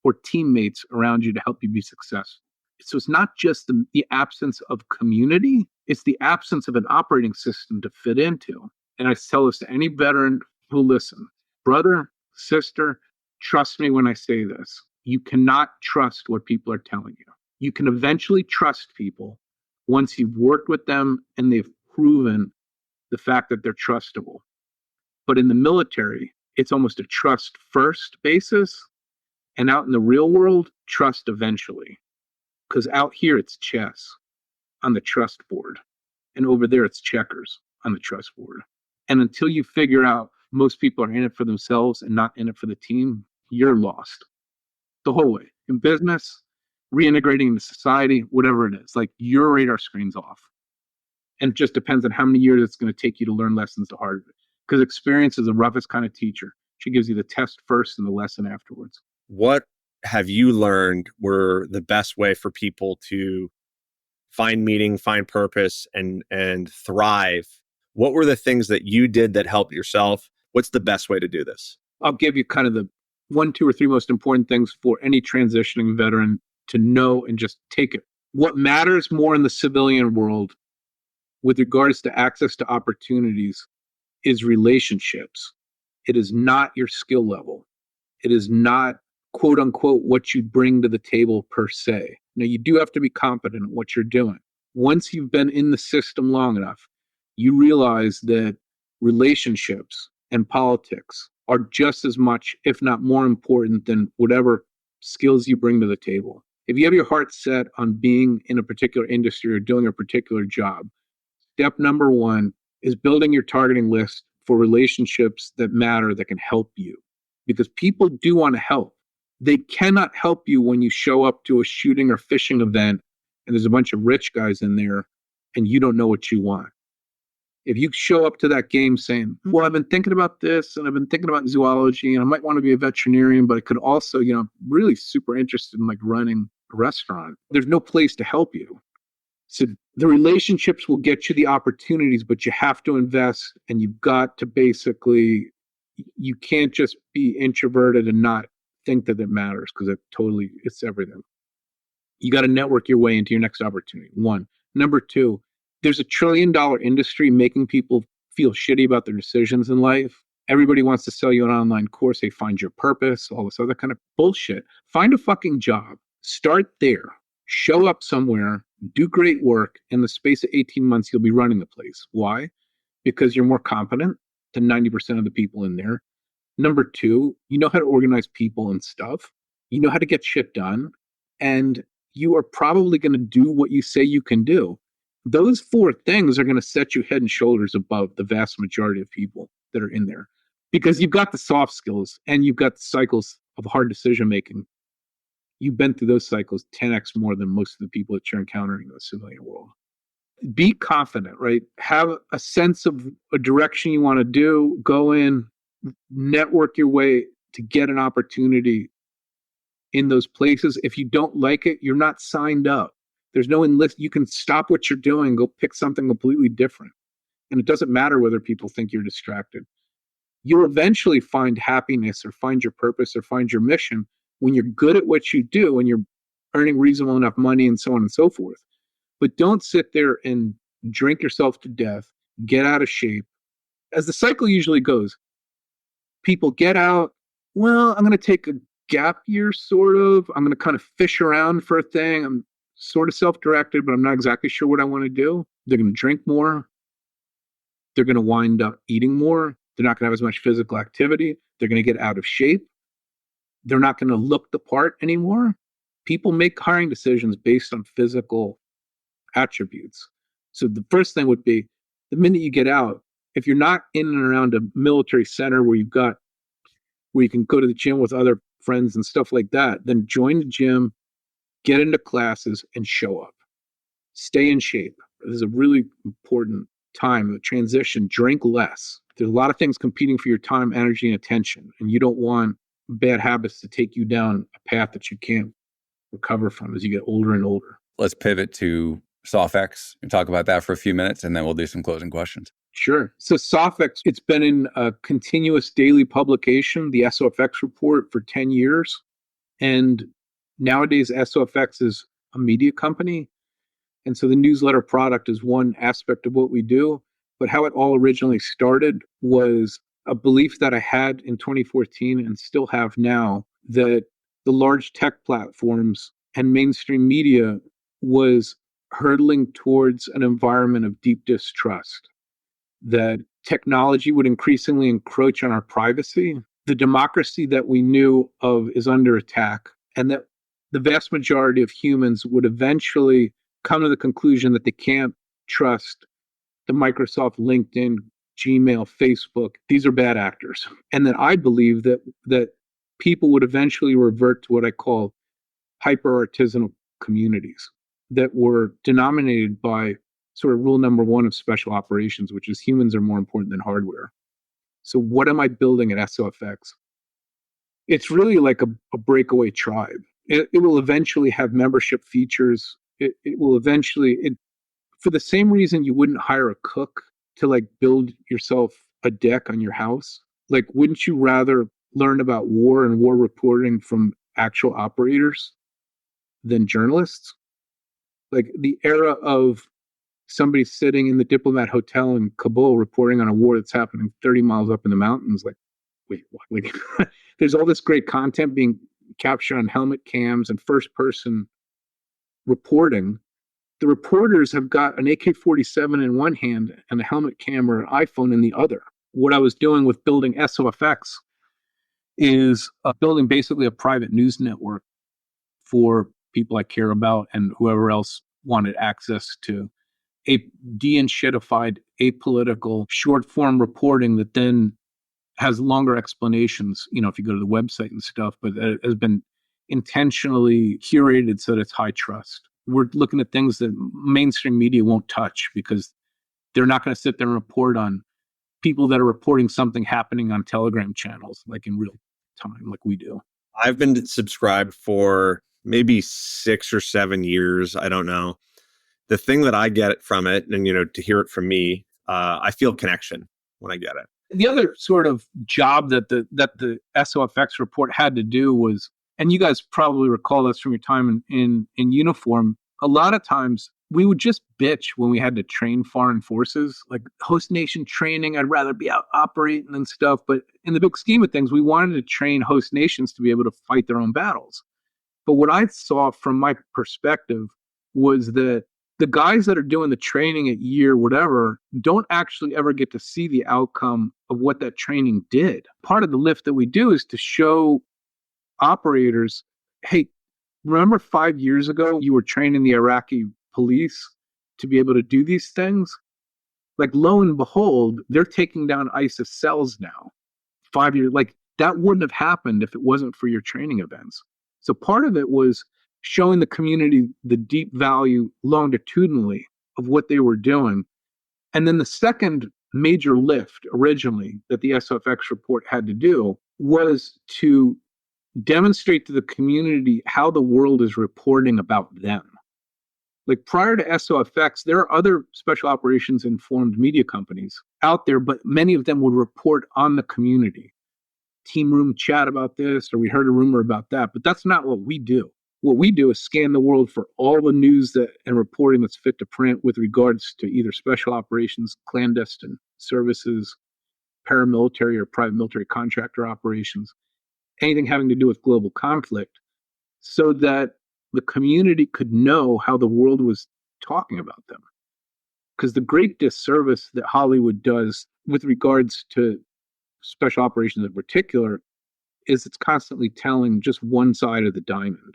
or teammates around you to help you be successful. So it's not just the absence of community, it's the absence of an operating system to fit into. And I tell this to any veteran who listen, brother, sister, trust me when I say this. You cannot trust what people are telling you. You can eventually trust people once you've worked with them and they've proven the fact that they're trustable. But in the military, it's almost a trust first basis. And out in the real world, trust eventually. Because out here, it's chess on the trust board. And over there, it's checkers on the trust board. And until you figure out most people are in it for themselves and not in it for the team, you're lost the whole way. In business, reintegrating into society, whatever it is, like your radar screen's off. And it just depends on how many years it's going to take you to learn lessons the hard way. Because experience is the roughest kind of teacher. She gives you the test first and the lesson afterwards. What have you learned were the best way for people to find meaning, find purpose, and thrive? What were the things that you did that helped yourself? What's the best way to do this? I'll give you kind of the 1, 2, or 3 most important things for any transitioning veteran to know and just take it. What matters more in the civilian world with regards to access to opportunities is relationships. It is not your skill level. It is not, quote unquote, what you bring to the table per se. Now, you do have to be competent at what you're doing. Once you've been in the system long enough, you realize that relationships and politics are just as much, if not more important than whatever skills you bring to the table. If you have your heart set on being in a particular industry or doing a particular job, step number one is building your targeting list for relationships that matter, that can help you. Because people do want to help. They cannot help you when you show up to a shooting or fishing event and there's a bunch of rich guys in there and you don't know what you want. If you show up to that game saying, well, I've been thinking about this and I've been thinking about zoology and I might want to be a veterinarian, but I could also, really super interested in like running a restaurant. There's no place to help you. So the relationships will get you the opportunities, but you have to invest, and you've got to basically, you can't just be introverted and not think that it matters, because it's everything. You got to network your way into your next opportunity. One. Number two, there's $1 trillion industry making people feel shitty about their decisions in life. Everybody wants to sell you an online course. They find your purpose, all this other kind of bullshit. Find a fucking job. Start there. Show up somewhere. Do great work. In the space of 18 months, you'll be running the place. Why? Because you're more competent than 90% of the people in there. Number two, you know how to organize people and stuff. You know how to get shit done. And you are probably going to do what you say you can do. Those four things are going to set you head and shoulders above the vast majority of people that are in there, because you've got the soft skills and you've got the cycles of hard decision making. You've been through those cycles 10x more than most of the people that you're encountering in the civilian world. Be confident, right? Have a sense of a direction you want to do. Go in, network your way to get an opportunity in those places. If you don't like it, you're not signed up. There's no enlist. You can stop what you're doing, go pick something completely different. And it doesn't matter whether people think you're distracted. You'll eventually find happiness or find your purpose or find your mission when you're good at what you do and you're earning reasonable enough money and so on and so forth. But don't sit there and drink yourself to death, get out of shape. As the cycle usually goes, people get out, well, I'm going to take a gap year, sort of. I'm going to kind of fish around for a thing. I'm sort of self-directed, but I'm not exactly sure what I want to do. They're going to drink more. They're going to wind up eating more. They're not going to have as much physical activity. They're going to get out of shape. They're not going to look the part anymore. People make hiring decisions based on physical attributes. So the first thing would be, the minute you get out, if you're not in and around a military center where you can go to the gym with other friends and stuff like that, then join the gym, get into classes, and show up. Stay in shape. This is a really important time, the transition. Drink less. There's a lot of things competing for your time, energy, and attention, and you don't want bad habits to take you down a path that you can't recover from as you get older and older. Let's pivot to SOFX and talk about that for a few minutes, and then we'll do some closing questions. Sure. So SOFX, it's been in a continuous daily publication, the SOFX report, for 10 years. And nowadays, SOFX is a media company. And so the newsletter product is one aspect of what we do. But how it all originally started was a belief that I had in 2014 and still have now, that the large tech platforms and mainstream media was hurtling towards an environment of deep distrust, that technology would increasingly encroach on our privacy. The democracy that we knew of is under attack, and that the vast majority of humans would eventually come to the conclusion that they can't trust the Microsoft, LinkedIn, Gmail, Facebook. These are bad actors. And that I believe that people would eventually revert to what I call hyper-artisanal communities that were denominated by sort of rule number one of special operations, which is humans are more important than hardware. So what am I building at SOFX? It's really like a breakaway tribe. It will eventually have membership features. It will eventually, for the same reason you wouldn't hire a cook to like build yourself a deck on your house. Like, wouldn't you rather learn about war and war reporting from actual operators than journalists? Like the era of somebody sitting in the Diplomat Hotel in Kabul reporting on a war that's happening 30 miles up in the mountains. Like, wait, what? Like, there's all this great content being captured on helmet cams and first-person reporting. The reporters have got an AK-47 in one hand and a helmet camera or iPhone in the other. What I was doing with building SOFX is building basically a private news network for people I care about and whoever else wanted access to a de-enshittified, apolitical, short-form reporting that then has longer explanations, if you go to the website and stuff, but it has been intentionally curated so that it's high trust. We're looking at things that mainstream media won't touch because they're not going to sit there and report on people that are reporting something happening on Telegram channels, like in real time, like we do. I've been subscribed for maybe 6 or 7 years. I don't know. The thing that I get from it, and to hear it from me, I feel connection when I get it. The other sort of job that the SOFX report had to do was, and you guys probably recall this from your time in uniform, a lot of times we would just bitch when we had to train foreign forces, like host nation training. I'd rather be out operating and stuff. But in the big scheme of things, we wanted to train host nations to be able to fight their own battles. But what I saw from my perspective was that the guys that are doing the training at year whatever don't actually ever get to see the outcome of what that training did. Part of the lift that we do is to show operators, hey, remember 5 years ago you were training the Iraqi police to be able to do these things? Like, lo and behold, they're taking down ISIS cells now. 5 years, like that wouldn't have happened if it wasn't for your training events. So part of it was showing the community the deep value longitudinally of what they were doing. And then the second major lift originally that the SOFX report had to do was to demonstrate to the community how the world is reporting about them. Like prior to SOFX, there are other special operations informed media companies out there, but many of them would report on the community. Team room chat about this, or we heard a rumor about that, but that's not what we do. What we do is scan the world for all the news and reporting that's fit to print with regards to either special operations, clandestine services, paramilitary or private military contractor operations, anything having to do with global conflict, so that the community could know how the world was talking about them. Because the great disservice that Hollywood does with regards to special operations in particular is it's constantly telling just one side of the diamond.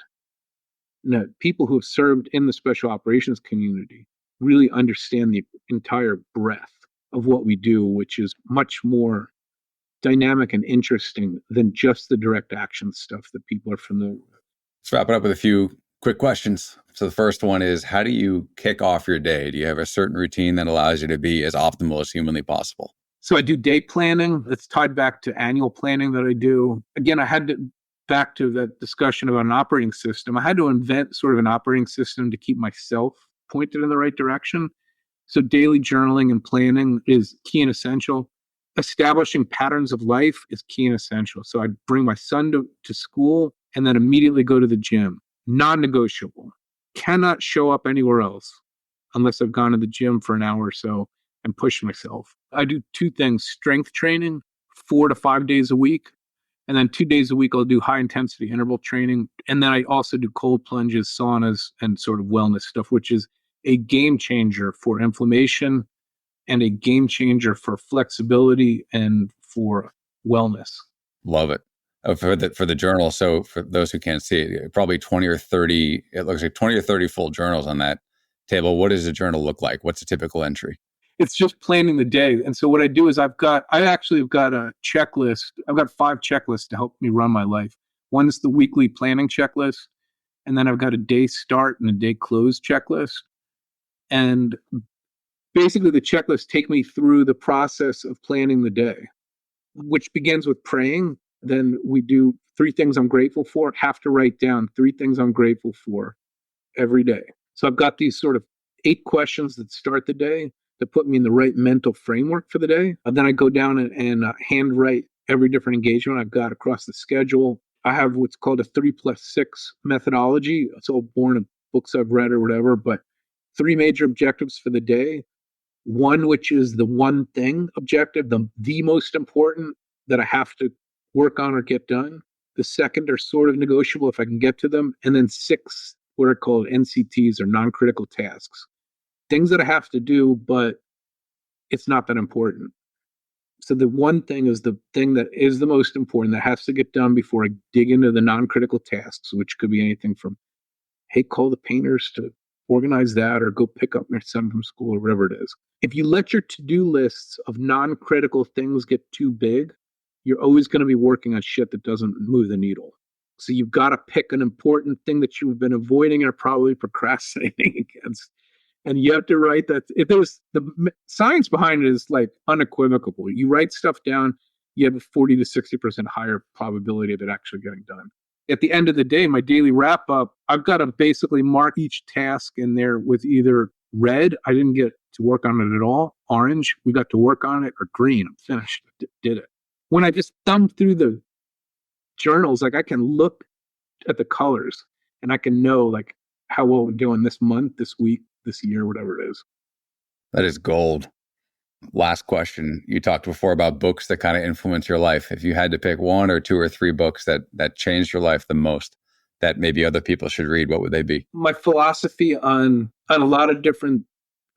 Now, people who have served in the special operations community really understand the entire breadth of what we do, which is much more dynamic and interesting than just the direct action stuff that people are familiar with. Let's wrap it up with a few quick questions. So the first one is, how do you kick off your day? Do you have a certain routine that allows you to be as optimal as humanly possible? So I do day planning. That's tied back to annual planning that I do. Again, I had to, back to that discussion about an operating system, I had to invent sort of an operating system to keep myself pointed in the right direction. So daily journaling and planning is key and essential. Establishing patterns of life is key and essential. So I'd bring my son to school and then immediately go to the gym. Non-negotiable. Cannot show up anywhere else unless I've gone to the gym for an hour or so and push myself. I do 2 things: strength training 4 to 5 days a week. And then 2 days a week, I'll do high intensity interval training. And then I also do cold plunges, saunas, and sort of wellness stuff, which is a game changer for inflammation and a game changer for flexibility and for wellness. Love it. For the journal, so for those who can't see it, probably 20 or 30, it looks like 20 or 30 full journals on that table. What does a journal look like? What's a typical entry? It's just planning the day. And so what I do is I actually have got a checklist. I've got 5 checklists to help me run my life. One is the weekly planning checklist. And then I've got a day start and a day close checklist. And basically the checklists take me through the process of planning the day, which begins with praying. Then we do 3 things I'm grateful for. Have to write down 3 things I'm grateful for every day. So I've got these sort of 8 questions that start the day that put me in the right mental framework for the day. And then I go down and handwrite every different engagement I've got across the schedule. I have what's called a 3+6 methodology. It's all born of books I've read or whatever, but 3 major objectives for the day. One, which is the one thing objective, the most important that I have to work on or get done. The second are sort of negotiable if I can get to them. And then 6, what are called NCTs or non-critical tasks. Things that I have to do, but it's not that important. So the one thing is the thing that is the most important that has to get done before I dig into the non-critical tasks, which could be anything from, hey, call the painters to organize that, or go pick up your son from school, or whatever it is. If you let your to-do lists of non-critical things get too big, you're always going to be working on shit that doesn't move the needle. So you've got to pick an important thing that you've been avoiding or probably procrastinating against. And you have to write that. If there's the science behind it is like unequivocal. You write stuff down, you have a 40 to 60% higher probability of it actually getting done. At the end of the day, my daily wrap up, I've got to basically mark each task in there with either red, I didn't get to work on it at all, orange, we got to work on it, or green, I'm finished, did it. When I just thumb through the journals, like I can look at the colors and I can know like how well we're doing this month, this week, this year, whatever it is. That is gold. Last question. You talked before about books that kind of influence your life. If you had to pick one or two or three books that changed your life the most, that maybe other people should read, what would they be? My philosophy on a lot of different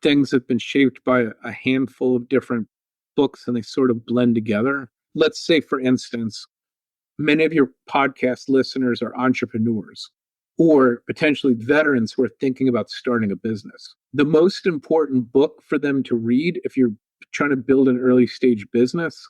things have been shaped by a handful of different books, and they sort of blend together. Let's say, for instance, many of your podcast listeners are entrepreneurs or potentially veterans who are thinking about starting a business. The most important book for them to read if you're trying to build an early stage business,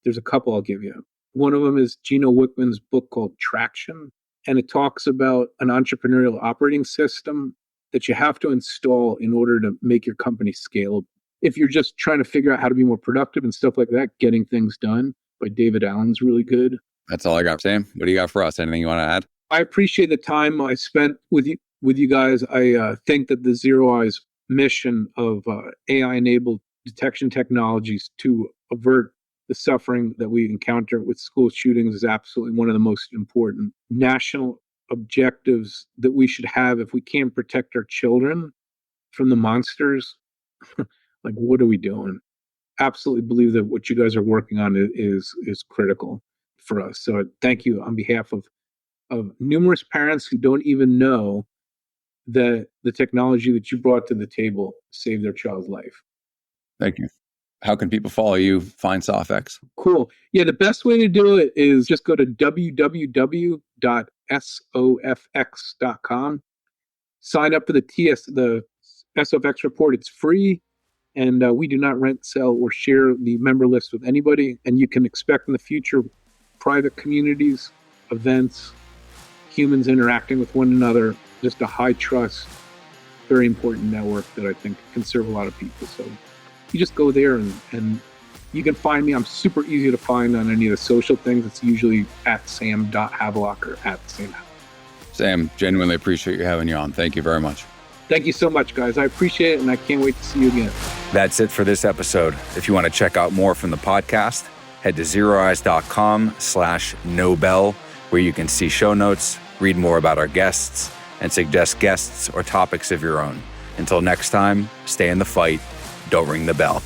there's a couple I'll give you. One of them is Gino Wickman's book called Traction, and it talks about an entrepreneurial operating system that you have to install in order to make your company scalable. If you're just trying to figure out how to be more productive and stuff like that, Getting Things Done by David Allen's really good. That's all I got. Sam, what do you got for us? Anything you want to add? I appreciate the time I spent with you guys. I think that the Zero Eyes mission of AI-enabled detection technologies to avert the suffering that we encounter with school shootings is absolutely one of the most important national objectives that we should have. If we can't protect our children from the monsters, like what are we doing? Absolutely believe that what you guys are working on is critical for us. So thank you on behalf of numerous parents who don't even know that the technology that you brought to the table saved their child's life. Thank you. How can people follow you, find SOFX? Cool. Yeah, the best way to do it is just go to www.sofx.com. Sign up for the SOFX report. It's free, and we do not rent, sell, or share the member list with anybody. And you can expect in the future private communities, events, humans interacting with one another, just a high trust, very important network that I think can serve a lot of people. So you just go there and you can find me. I'm super easy to find on any of the social things. It's usually at sam.havelock or at Sam. Sam, genuinely appreciate you having you on. Thank you very much. Thank you so much, guys. I appreciate it, and I can't wait to see you again. That's it for this episode. If you want to check out more from the podcast, head to zeroeyes.com/Nobel, where you can see show notes, read more about our guests, and suggest guests or topics of your own. Until next time, stay in the fight. Don't ring the bell.